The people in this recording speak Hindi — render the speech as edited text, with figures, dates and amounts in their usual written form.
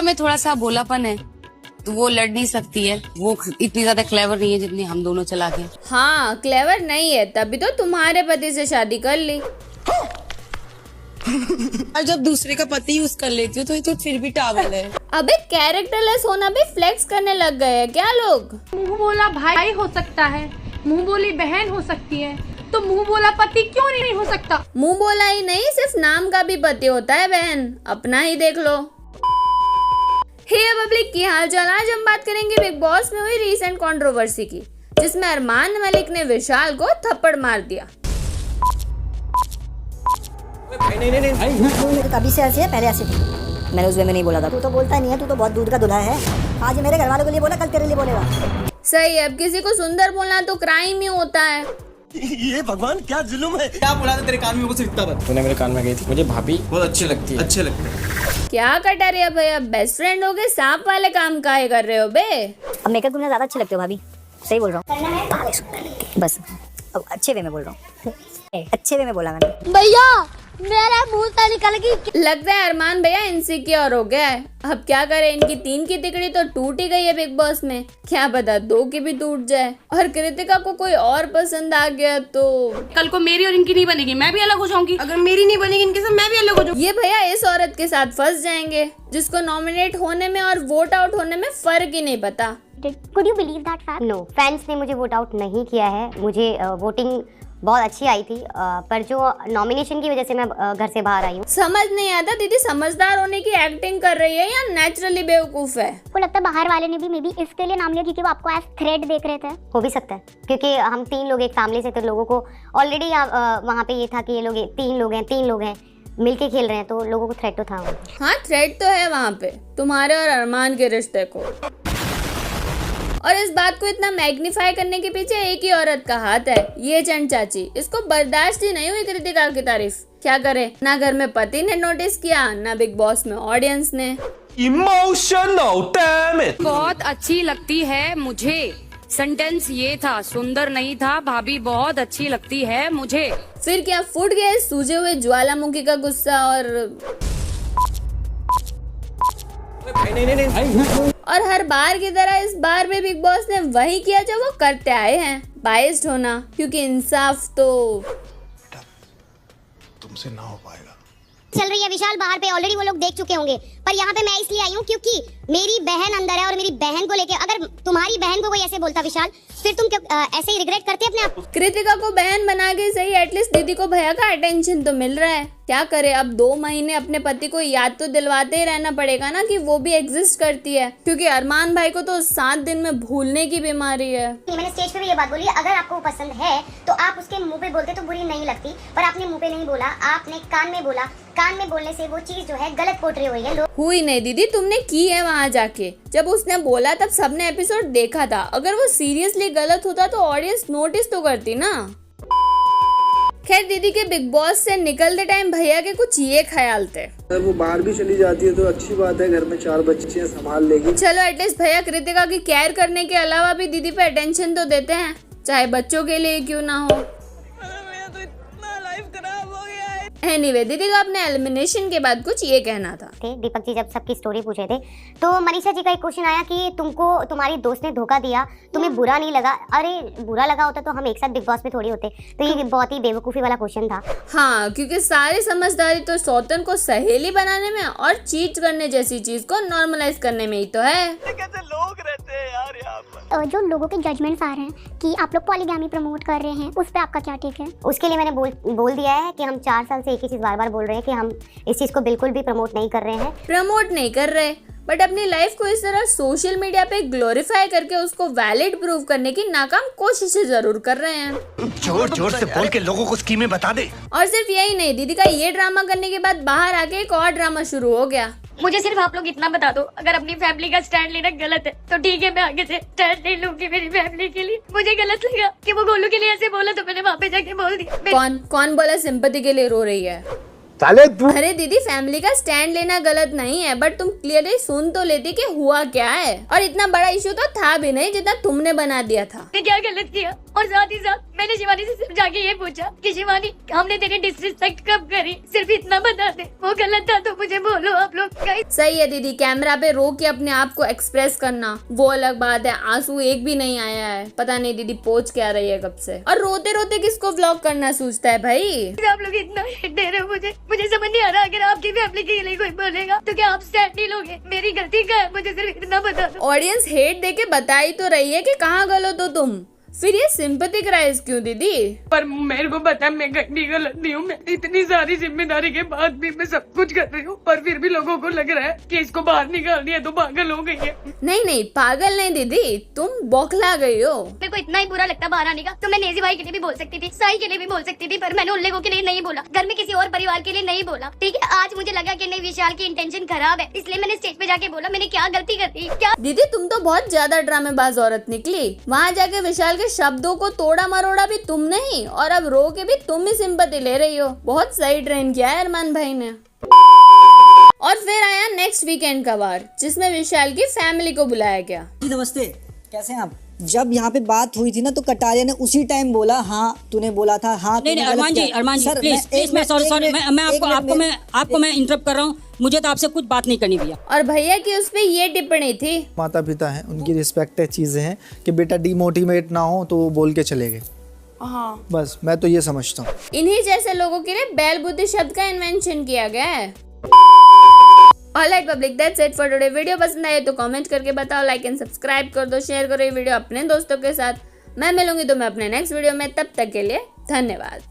में थोड़ा सा भोलापन है, तो वो लड़ नहीं सकती है। वो इतनी ज्यादा क्लेवर नहीं है जितनी हम दोनों चला के। हाँ क्लेवर नहीं है, तभी तो तुम्हारे पति से शादी कर ली। और जब दूसरे का पति यूज कर लेती हो तो फिर भी टावल है। अबे कैरेक्टरलेस होना भी फ्लेक्स करने लग गए हैं क्या लोग। मुंह बोला भाई हो सकता है, मुंह बोली बहन हो सकती है, तो मुंह बोला पति क्यों नहीं हो सकता? मुंह बोला ही नहीं, सिर्फ नाम का भी पति होता है बहन, अपना ही देख लो। हे पब्लिक की हाल चाल। आज हम बात करेंगे बिग बॉस में हुई रीसेंट कंट्रोवर्सी की, जिसमें अरमान मलिक ने विशाल को थप्पड़ मार दिया। नहीं अभी से ऐसे है, पहले ऐसे थी। मैंने उस वे में नहीं बोला था। तू तो बोलता नहीं है, तू तो बहुत दूध का दुल्हा है। आज मेरे घर वालों के लिए बोला, कल तेरे लिए बोलेगा। सही है, अब किसी को सुंदर बोलना तो क्राइम ही होता है। ये भगवान क्या जुल्म है। क्या बोला था तेरे कान में? मुझे इतना बता। तूने मेरे कान में गई थी, मुझे भाभी बहुत अच्छी लगती है। अच्छे लगते हैं। क्या कटा रहे हो भैया, बेस्ट फ्रेंड हो गए, सांप वाले काम काहे कर रहे हो बे। अब मेकअप तुमने ज्यादा अच्छे लगते हो भाभी, सही बोल रहा हूँ। बस अब अच्छे वे में बोल रहा हूँ, अच्छे वे में बोला मैंने। भैया मेरा मुंह से निकल गई। लगता है अरमान भैया इनसिक्योर हो गया है। अब क्या करें, इनकी 3 की तिकड़ी तो टूट ही गई है बिग बॉस में, क्या पता 2 की भी टूट जाए। और कृतिका को कोई और पसंद आ गया तो कल को मेरी और इनकी नहीं बनेगी, मैं भी अलग हो जाऊंगी। अगर मेरी नहीं बनेगी इनके साथ, मैं भी अलग हो जाऊंगी। ये भैया इस औरत के साथ फंस जाएंगे जिसको नॉमिनेट होने में और वोट आउट होने में फर्क ही नहीं पता। Could you believe that fact? No, fans ने मुझे वोट आउट नहीं किया है। मुझे वोटिंग बहुत अच्छी आई थी, पर जो नॉमिनेशन की वजह से मैं घर से बाहर आई हूँ। समझ नहीं आता दीदी समझदार होने की एक्टिंग कर रही है या नेचुरली बेवकूफ है। को लगता है बाहर वाले ने भी मे बी इसके लिए नाम लिया क्योंकि वो आपको एज थ्रेट देख रहे थे। हो भी सकता है, क्योंकि हम 3 लोग एक फैमिली से थे। लोगों को ऑलरेडी वहाँ पे ये था कि ये लोग 3 लोग हैं मिलके खेल रहे हैं, तो लोगों को थ्रेट तो था। हाँ थ्रेट तो है वहाँ पे तुम्हारे और अरमान के रिश्ते को। और इस बात को इतना मैग्नीफाई करने के पीछे एक ही औरत का हाथ है, ये चंद चाची। इसको बर्दाश्त ही नहीं हुई कृतिका की तारीफ। क्या करे, ना घर में पति ने नोटिस किया, ना बिग बॉस में ऑडियंस ने। Emotional damn it. बहुत अच्छी लगती है मुझे। सेंटेंस ये था, सुंदर नहीं था। भाभी बहुत अच्छी लगती है मुझे। फिर क्या फूट गए सूजे हुए ज्वालामुखी का गुस्सा। और हर बार की तरह इस बार भी बिग बॉस ने वही किया जो वो करते आए हैं, बायस्ड होना। क्योंकि इंसाफ तो तुमसे ना हो पाएगा। चल रही है विशाल बाहर पे, ऑलरेडी वो लोग देख चुके होंगे, पर यहाँ पे मैं इसलिए आई हूँ क्योंकि मेरी बहन अंदर है और मेरी बहन को लेके अगर तुम्हारी बहन को कोई ऐसे बोलता विशाल, फिर तुम क्यों ऐसे ही रिग्रेट करते अपने आप? कृतिका को बहन बना के सही, एटलीस्ट दीदी को भैया का अटेंशन तो मिल रहा है। क्या करे, अब 2 महीने अपने पति को याद तो दिलवाते ही रहना पड़ेगा ना कि वो भी एग्जिस्ट करती है। क्योंकि अरमान भाई को तो 7 दिन में भूलने की बीमारी है। मैंने स्टेज पे भी ये बात बोली, अगर आपको पसंद है तो आप उसके मुंह पे बोलते तो बुरी नहीं लगती, पर आपने मुंह पे नहीं बोला, आपने कान में बोला। कान में बोलने से वो चीज जो है गलत पोर्ट्रे हुई है। हुई नहीं दीदी, तुमने की है वहाँ जाके। जब उसने बोला तब सबने एपिसोड देखा था। अगर वो सीरियसली गलत होता तो ऑडियंस नोटिस तो करती ना। खैर दीदी के बिग बॉस से निकलते टाइम भैया के कुछ ये ख्याल थे। अगर वो बाहर भी चली जाती है तो अच्छी बात है, घर में 4 बच्चे संभाल लेगी। चलो एटलीस्ट भैया कृतिका की केयर करने के अलावा भी दीदी पे अटेंशन तो देते हैं, चाहे बच्चों के लिए क्यों ना हो। एनीवे, दीदी को अपने एलिमिनेशन के बाद कुछ ये कहना था। दीपक जी जब सबकी स्टोरी पूछे थे तो मनीषा जी का एक क्वेश्चन आया कि तुमको तुम्हारी दोस्त ने धोखा दिया, तुम्हें बुरा नहीं लगा? अरे बुरा लगा होता तो हम एक साथ बिग बॉस में थोड़ी होते। तो ये बहुत ही बेवकूफ़ी वाला क्वेश्चन था। हाँ, क्योंकि सारी समझदारी तो सौतन को सहेली बनाने में और चीट करने जैसी चीज को नॉर्मलाइज करने में ही तो है। कैसे लोग रहते हैं यार यहाँ पर। जो लोगों के जजमेंट्स आ रहे हैं कि आप लोग पॉलीगैमी प्रमोट कर रहे हैं, उस पे आपका क्या टेक है? उसके लिए मैंने बोल दिया है कि हम 4 साल से एक ही चीज़ बार बोल रहे हैं कि हम इस चीज़ को बिल्कुल भी प्रमोट नहीं कर रहे हैं। प्रमोट नहीं कर रहे, बट अपनी लाइफ को इस तरह सोशल मीडिया पे ग्लोरीफाई करके उसको वैलिड प्रूव करने की नाकाम कोशिशें जरूर कर रहे हैं। जोर जोर से बोल के लोगों को स्कीमें बता दे। और सिर्फ यही नहीं, दीदी का ये ड्रामा करने के बाद बाहर आके एक और ड्रामा शुरू हो गया। मुझे सिर्फ आप लोग इतना बता दो, अगर अपनी फैमिली का स्टैंड लेना गलत है तो ठीक है, मैं आगे से स्टैंड ले लूंगी मेरी फैमिली के लिए। मुझे गलत लगा कि वो गोलू के लिए ऐसे बोला तो मैंने वहाँ पे जाके बोल दिया। कौन बोला सिंपैथी के लिए रो रही है? अरे दीदी फैमिली का स्टैंड लेना गलत नहीं है, बट तुम क्लियरली सुन तो लेती कि हुआ क्या है। और इतना बड़ा इशू तो था भी नहीं जितना तुमने बना दिया था। क्या गलत किया? और साथ ही साथ मैंने शिवानी से सिर्फ जाके ये पूछा कि शिवानी हमने तेरी डिसरिस्पेक्ट कब करी, सिर्फ इतना बता दे, वो गलत था तो मुझे बोलो आप लोग। सही है दीदी, कैमरा पे रो के अपने आप को एक्सप्रेस करना वो अलग बात है, आंसू एक भी नहीं आया है। पता नहीं दीदी पोच क्या रही है कब से, और रोते रोते किसको व्लॉग करना सूझता है भाई। आप लोग इतना हिट दे रहे हो मुझे समझ नहीं आ रहा। अगर आपकी फैमिली के लिए कोई बोलेगा तो क्या आप स्टैंड नहीं लोगे? मेरी गलती क्या है, मुझे सिर्फ इतना बता दो। ऑडियंस हेट देके बता ही तो रही है कि कहाँ गलत हो तुम, फिर ये सिंपैथी क्राइज क्यों दीदी? पर मेरे को पता है मैं कहीं गलत नहीं हूँ, मैं इतनी सारी जिम्मेदारी के बाद भी मैं सब कुछ कर रही हूँ, पर फिर भी लोगों को लग रहा है कि इसको बाहर निकाल दिया तो पागल हो गई है। नहीं पागल नहीं दीदी, तुम बौखला गई हो। मेरे को इतना ही बुरा लगता बाहर आने का तो मैं नेजी भाई के लिए भी बोल सकती थी, साई के लिए भी बोल सकती थी, पर मैंने उन लोगों के लिए नहीं बोला, घर में किसी और परिवार के लिए नहीं बोला। ठीक है, आज मुझे लगा कि नहीं विशाल की इंटेंशन खराब है, इसलिए मैंने स्टेज पे जाके बोला मैंने क्या गलती कर दी। क्या दीदी तुम तो बहुत ज्यादा ड्रामेबाज औरत निकली, वहाँ जाके विशाल के शब्दों को तोड़ा मरोड़ा भी तुम नहीं, और अब रो के भी तुम ही सिंपैथी ले रही हो। बहुत सही ट्रेन किया है अरमान भाई ने। और फिर आया नेक्स्ट वीकेंड का वार, जिसमें विशाल की फैमिली को बुलाया गया। नमस्ते, कैसे हैं आप? जब यहाँ पे बात हुई थी ना तो कटारिया ने उसी टाइम बोला हाँ तूने बोला था हाँ। नहीं अरमान जी प्लीज मैं सॉरी मैं आपको मैं इंटरप्ट कर रहा हूँ, मुझे तो आपसे कुछ बात नहीं करनी भैया। और भैया की उस पे ये टिप्पणी थी, माता पिता हैं, उनकी रिस्पेक्ट है, चीजें हैं कि बेटा डिमोटिवेट ना हो तो वो बोल के चले गए। हाँ बस मैं तो ये समझता हूँ। इन्हीं जैसे लोगों के लिए बैल बुद्धि शब्द का इन्वेंशन किया गया है। Alright public, that's it for today. Video पसंद आए तो कमेंट करके बताओ, लाइक एंड सब्सक्राइब कर दो, शेयर करो ये वीडियो अपने दोस्तों के साथ। मैं मिलूंगी तुम्हें अपने नेक्स्ट वीडियो में, तब तक के लिए धन्यवाद।